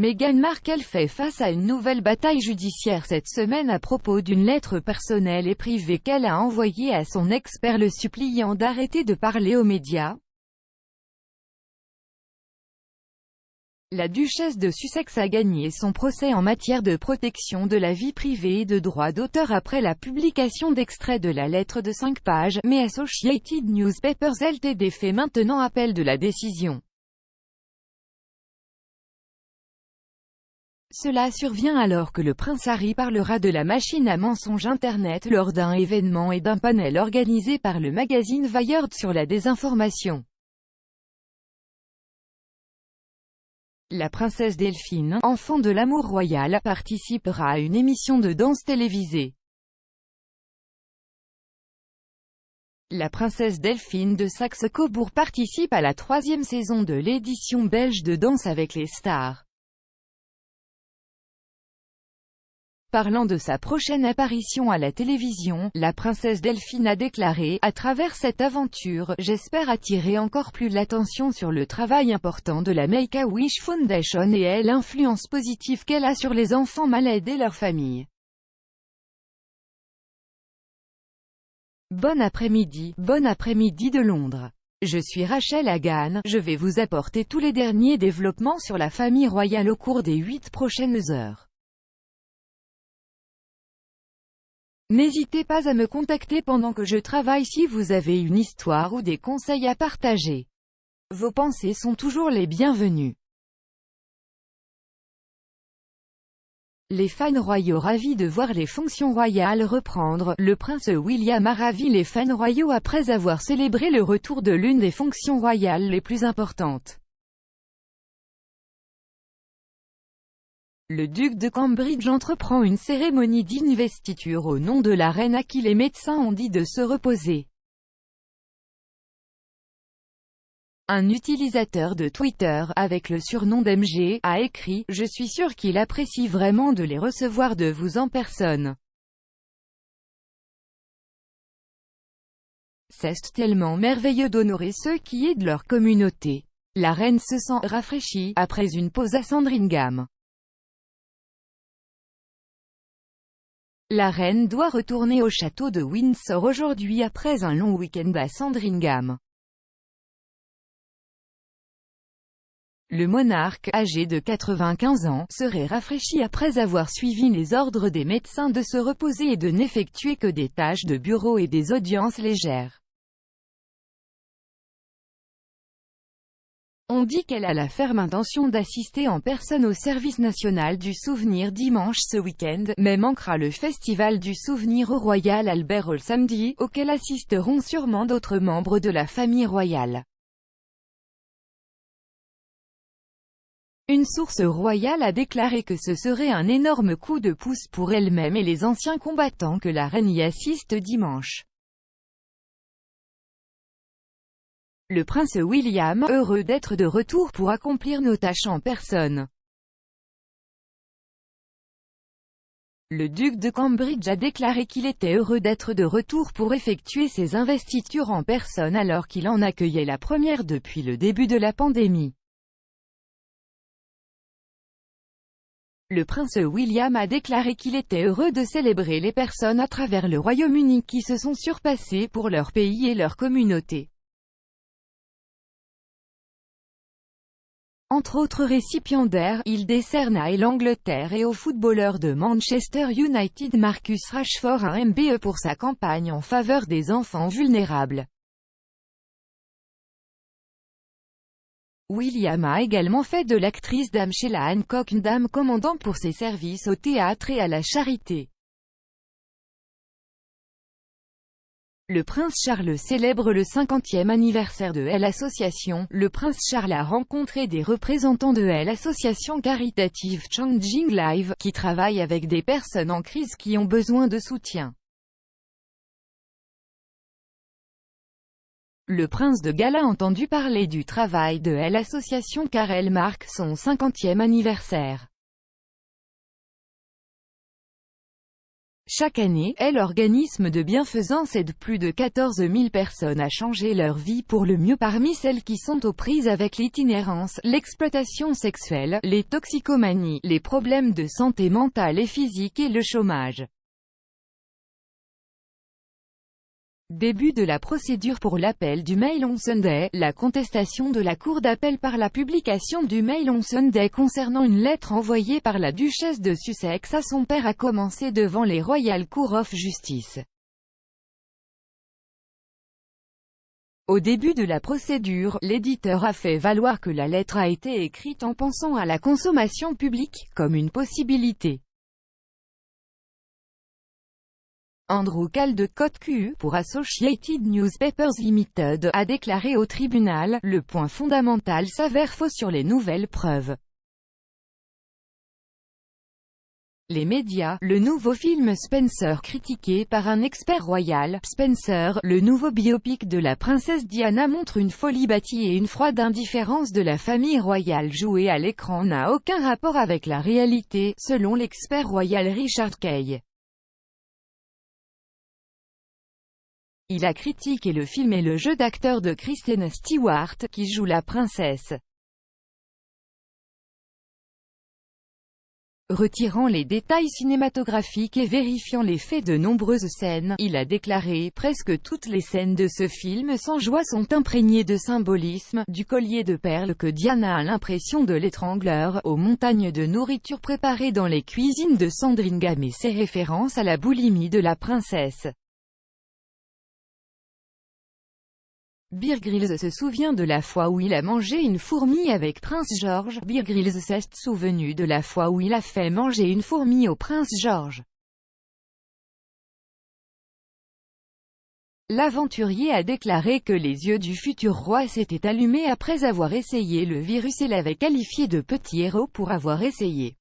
Meghan Markle fait face à une nouvelle bataille judiciaire cette semaine à propos d'une lettre personnelle et privée qu'elle a envoyée à son ex-père le suppliant d'arrêter de parler aux médias. La duchesse de Sussex a gagné son procès en matière de protection de la vie privée et de droits d'auteur après la publication d'extraits de la lettre de 5 pages, mais Associated Newspapers Ltd fait maintenant appel de la décision. Cela survient alors que le prince Harry parlera de la machine à mensonges Internet lors d'un événement et d'un panel organisé par le magazine Wired sur la désinformation. La princesse Delphine, enfant de l'amour royal, participera à une émission de danse télévisée. La princesse Delphine de Saxe-Cobourg participe à la 3e saison de l'édition belge de Danse avec les stars. Parlant de sa prochaine apparition à la télévision, la princesse Delphine a déclaré « À travers cette aventure, j'espère attirer encore plus l'attention sur le travail important de la Make-A-Wish Foundation et l'influence positive qu'elle a sur les enfants malades et leurs familles. » Bon après-midi de Londres. Je suis Rachel Hagan, je vais vous apporter tous les derniers développements sur la famille royale au cours des 8 prochaines heures. N'hésitez pas à me contacter pendant que je travaille si vous avez une histoire ou des conseils à partager. Vos pensées sont toujours les bienvenues. Les fans royaux ravis de voir les fonctions royales reprendre, le prince William a ravi les fans royaux après avoir célébré le retour de l'une des fonctions royales les plus importantes. Le duc de Cambridge entreprend une cérémonie d'investiture au nom de la reine à qui les médecins ont dit de se reposer. Un utilisateur de Twitter, avec le surnom d'MG, a écrit « Je suis sûr qu'il apprécie vraiment de les recevoir de vous en personne. C'est tellement merveilleux d'honorer ceux qui aident leur communauté. » La reine se sent rafraîchie, après une pause à Sandringham. La reine doit retourner au château de Windsor aujourd'hui après un long week-end à Sandringham. Le monarque, âgé de 95 ans, serait rafraîchi après avoir suivi les ordres des médecins de se reposer et de n'effectuer que des tâches de bureau et des audiences légères. On dit qu'elle a la ferme intention d'assister en personne au service national du souvenir dimanche ce week-end, mais manquera le festival du souvenir au Royal Albert Hall samedi, auquel assisteront sûrement d'autres membres de la famille royale. Une source royale a déclaré que ce serait un énorme coup de pouce pour elle-même et les anciens combattants que la reine y assiste dimanche. Le prince William, heureux d'être de retour pour accomplir nos tâches en personne. Le duc de Cambridge a déclaré qu'il était heureux d'être de retour pour effectuer ses investitures en personne alors qu'il en accueillait la première depuis le début de la pandémie. Le prince William a déclaré qu'il était heureux de célébrer les personnes à travers le Royaume-Uni qui se sont surpassées pour leur pays et leur communauté. Entre autres récipiendaires, il décerne à l'Angleterre et au footballeur de Manchester United Marcus Rashford un MBE pour sa campagne en faveur des enfants vulnérables. William a également fait de l'actrice Dame Sheila Hancock une dame commandant pour ses services au théâtre et à la charité. Le prince Charles célèbre le 50e anniversaire de l'Association. Le prince Charles a rencontré des représentants de l'Association caritative Changing Lives, qui travaille avec des personnes en crise qui ont besoin de soutien. Le prince de Galles a entendu parler du travail de l'association car elle marque son 50e anniversaire. Chaque année, l'organisme de bienfaisance aide plus de 14 000 personnes à changer leur vie pour le mieux parmi celles qui sont aux prises avec l'itinérance, l'exploitation sexuelle, les toxicomanies, les problèmes de santé mentale et physique et le chômage. Début de la procédure pour l'appel du Mail on Sunday, la contestation de la Cour d'appel par la publication du Mail on Sunday concernant une lettre envoyée par la duchesse de Sussex à son père a commencé devant les Royal Court of Justice. Au début de la procédure, l'éditeur a fait valoir que la lettre a été écrite en pensant à la consommation publique, comme une possibilité. Andrew Caldecott pour Associated Newspapers Limited, a déclaré au tribunal, « Le point fondamental s'avère faux sur les nouvelles preuves. » Les médias, le nouveau film Spencer critiqué par un expert royal, Spencer, le nouveau biopic de la princesse Diana montre une folie bâtie et une froide indifférence de la famille royale jouée à l'écran n'a aucun rapport avec la réalité, selon l'expert royal Richard Kay. Il a critiqué le film et le jeu d'acteur de Kristen Stewart, qui joue la princesse. Retirant les détails cinématographiques et vérifiant les faits de nombreuses scènes, il a déclaré « Presque toutes les scènes de ce film sans joie sont imprégnées de symbolisme, du collier de perles que Diana a l'impression de l'étrangleur, aux montagnes de nourriture préparée dans les cuisines de Sandringham et ses références à la boulimie de la princesse. » Bear Grylls se souvient de la fois où il a mangé une fourmi avec Prince George. Bear Grylls s'est souvenu de la fois où il a fait manger une fourmi au Prince George. L'aventurier a déclaré que les yeux du futur roi s'étaient allumés après avoir essayé le virus et l'avait qualifié de petit héros pour avoir essayé.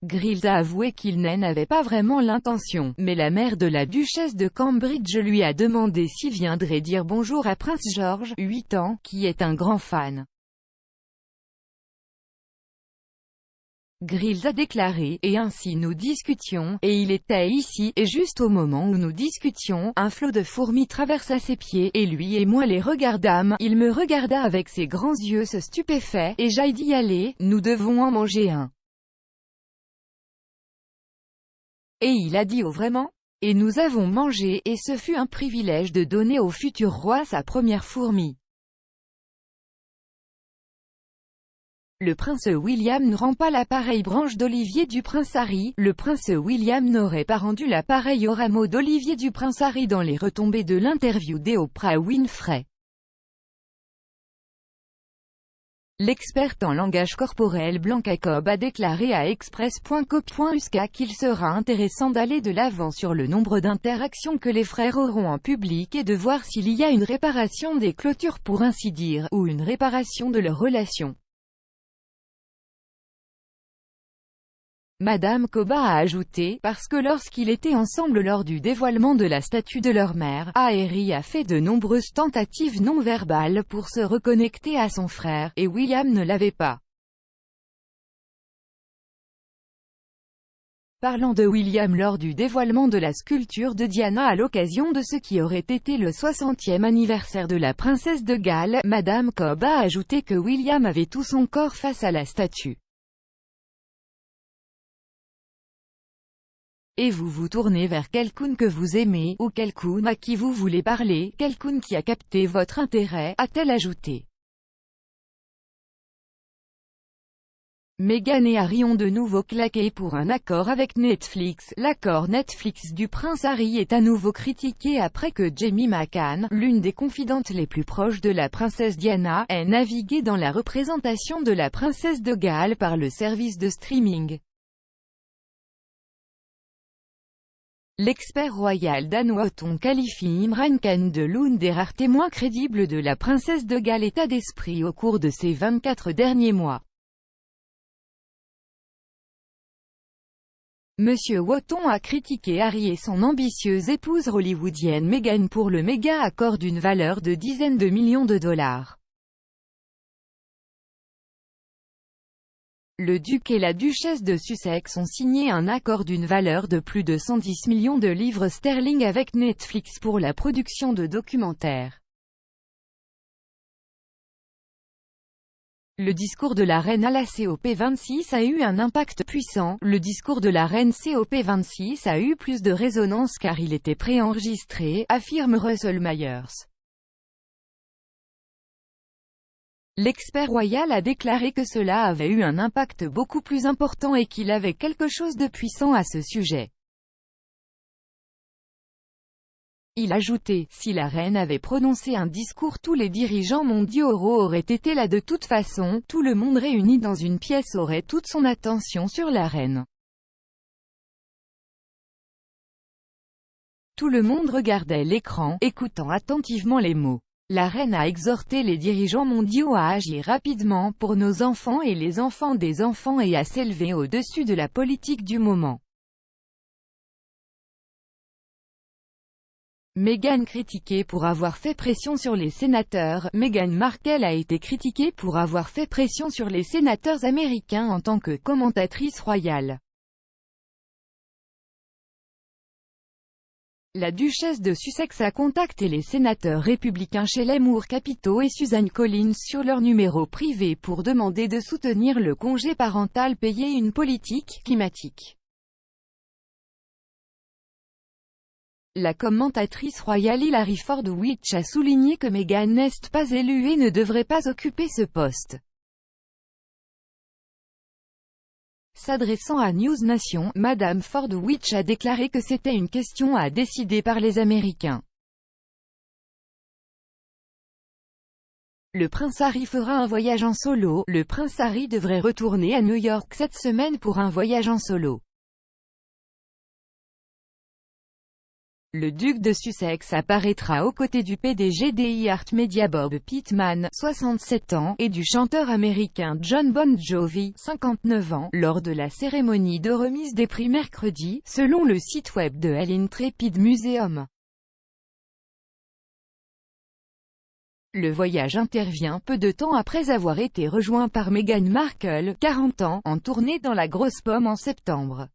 Grylls a avoué qu'il n'en avait pas vraiment l'intention, mais la mère de la duchesse de Cambridge lui a demandé s'il viendrait dire bonjour à Prince George, 8 ans, qui est un grand fan. Grylls a déclaré, et ainsi nous discutions, et il était ici, et juste au moment où nous discutions, un flot de fourmis traversa ses pieds, et lui et moi les regardâmes, il me regarda avec ses grands yeux stupéfaits, et j'ai dit allez, nous devons en manger un. Et il a dit oh vraiment? Et nous avons mangé, et ce fut un privilège de donner au futur roi sa première fourmi. Le prince William ne rend pas l'appareil branche d'olivier du prince Harry. Le prince William n'aurait pas rendu l'appareil au rameau d'olivier du prince Harry dans les retombées de l'interview d'Oprah Winfrey. L'experte en langage corporel Blanca Cobb a déclaré à Express.co.uk qu'il sera intéressant d'aller de l'avant sur le nombre d'interactions que les frères auront en public et de voir s'il y a une réparation des clôtures pour ainsi dire, ou une réparation de leur relation. Madame Cobb a ajouté, parce que lorsqu'ils étaient ensemble lors du dévoilement de la statue de leur mère, Harry a fait de nombreuses tentatives non-verbales pour se reconnecter à son frère, et William ne l'avait pas. Parlant de William lors du dévoilement de la sculpture de Diana à l'occasion de ce qui aurait été le 60e anniversaire de la princesse de Galles, Madame Cobb a ajouté que William avait tout son corps face à la statue. Et vous vous tournez vers quelqu'un que vous aimez, ou quelqu'un à qui vous voulez parler, quelqu'un qui a capté votre intérêt, a-t-elle ajouté. Meghan et Harry ont de nouveau claqué pour un accord avec Netflix. L'accord Netflix du prince Harry est à nouveau critiqué après que Jamie McCann, l'une des confidentes les plus proches de la princesse Diana, ait navigué dans la représentation de la princesse de Galles par le service de streaming. L'expert royal danois Otton qualifie Imran Khan de l'une des rares témoins crédibles de la princesse de Galles état d'esprit au cours de ces 24 derniers mois. Monsieur Wotton a critiqué Harry et son ambitieuse épouse hollywoodienne Meghan pour le méga accord d'une valeur de dizaines de millions de dollars. Le duc et la duchesse de Sussex ont signé un accord d'une valeur de plus de 110 millions de livres sterling avec Netflix pour la production de documentaires. Le discours de la reine à la COP26 a eu un impact puissant. Le discours de la reine COP26 a eu plus de résonance car il était préenregistré, affirme Russell Myers. L'expert royal a déclaré que cela avait eu un impact beaucoup plus important et qu'il avait quelque chose de puissant à ce sujet. Il ajoutait, si la reine avait prononcé un discours, tous les dirigeants mondiaux auraient été là de toute façon, tout le monde réuni dans une pièce aurait toute son attention sur la reine. Tout le monde regardait l'écran, écoutant attentivement les mots. La reine a exhorté les dirigeants mondiaux à agir rapidement pour nos enfants et les enfants des enfants et à s'élever au-dessus de la politique du moment. Meghan critiquée pour avoir fait pression sur les sénateurs. Meghan Markle a été critiquée pour avoir fait pression sur les sénateurs américains en tant que commentatrice royale. La duchesse de Sussex a contacté les sénateurs républicains Shelley Moore Capito et Suzanne Collins sur leur numéro privé pour demander de soutenir le congé parental payé et une politique climatique. La commentatrice royale Hilary Ford-Which a souligné que Meghan n'est pas élue et ne devrait pas occuper ce poste. S'adressant à News Nation, Madame Ford-Which a déclaré que c'était une question à décider par les Américains. Le prince Harry fera un voyage en solo. Le prince Harry devrait retourner à New York cette semaine pour un voyage en solo. Le duc de Sussex apparaîtra aux côtés du PDG d'iHeartMedia Bob Pittman, 67 ans, et du chanteur américain Jon Bon Jovi, 59 ans, lors de la cérémonie de remise des prix mercredi, selon le site web de l'Intrepid Museum. Le voyage intervient peu de temps après avoir été rejoint par Meghan Markle, 40 ans, en tournée dans la Grosse Pomme en septembre.